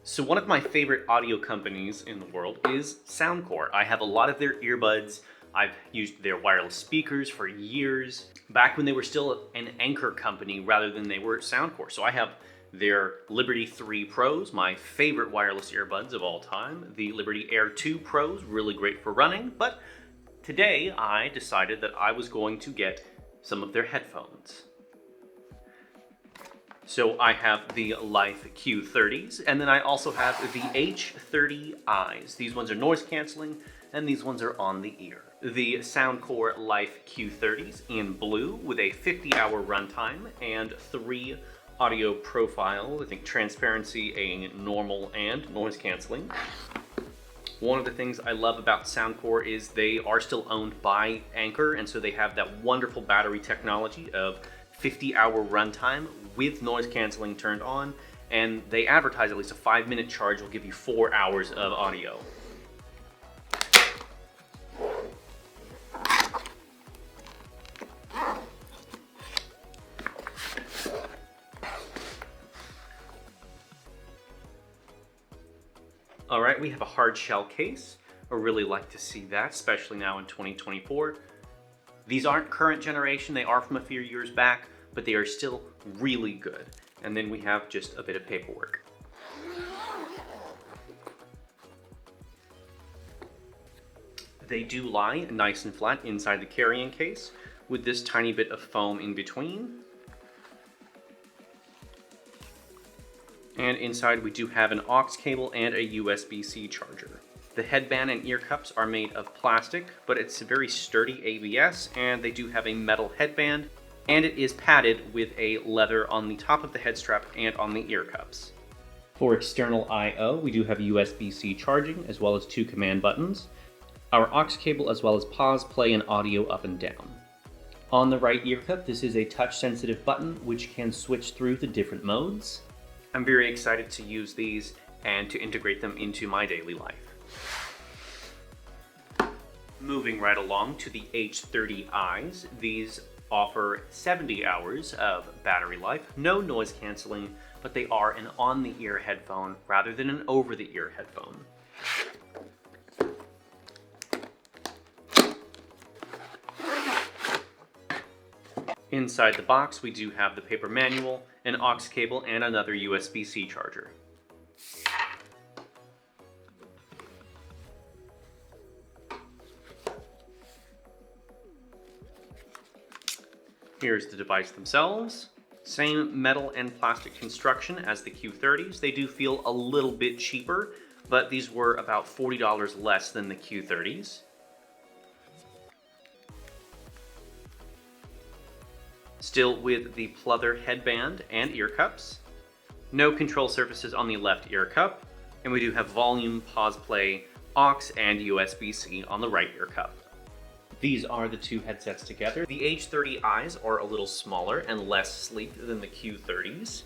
So one of my favorite audio companies in the world is Soundcore. I have a lot of their earbuds. I've used their wireless speakers for years, back when they were still an Anchor company rather than they were Soundcore. So I have their Liberty 3 Pros, my favorite wireless earbuds of all time. The Liberty Air 2 Pros, really great for running. But today I decided that I was going to get some of their headphones. So I have the Life Q30s, and then I also have the h30i's. These ones are noise canceling, and these ones are on the ear. The Soundcore Life Q30s in blue with a 50-hour runtime and 3 audio profiles. I think transparency, a normal, and noise canceling. One of the things I love about Soundcore is they are still owned by Anchor, and so they have that wonderful battery technology of 50-hour runtime with noise canceling turned on, and they advertise at least a 5-minute charge will give you 4 hours of audio. All right, we have a hard shell case. I really like to see that, especially now in 2024. These aren't current generation, they are from a few years back, but they are still really good. And then we have just a bit of paperwork. They do lie nice and flat inside the carrying case with this tiny bit of foam in between. And inside we do have an aux cable and a USB-C charger. The headband and ear cups are made of plastic, but it's a very sturdy ABS, and they do have a metal headband, and it is padded with a leather on the top of the head strap and on the ear cups. For external I/O, we do have USB-C charging, as well as 2 command buttons, our aux cable, as well as pause, play, and audio up and down. On the right ear cup, this is a touch-sensitive button, which can switch through the different modes. I'm very excited to use these and to integrate them into my daily life. Moving right along to the h30i's, these offer 70 hours of battery life, no noise canceling, but they are an on-the-ear headphone rather than an over-the-ear headphone. Inside the box, we do have the paper manual, an aux cable, and another USB-C charger. Here's the device themselves. Same metal and plastic construction as the Q30s. They do feel a little bit cheaper, but these were about $40 less than the Q30s. Still with the pleather headband and ear cups. No control surfaces on the left ear cup, and we do have volume, pause, play, aux, and USB-C on the right ear cup. These are the 2 headsets together. The h30i's are a little smaller and less sleek than the Q30s,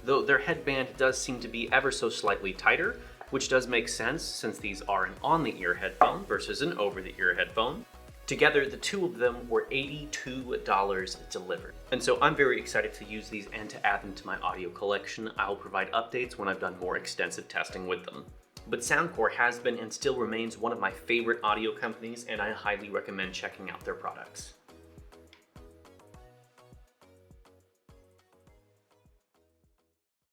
though their headband does seem to be ever so slightly tighter, which does make sense since these are an on-the-ear headphone versus an over-the-ear headphone. Together, the 2 of them were $82 delivered. And so I'm very excited to use these and to add them to my audio collection. I'll provide updates when I've done more extensive testing with them. But Soundcore has been and still remains one of my favorite audio companies, and I highly recommend checking out their products.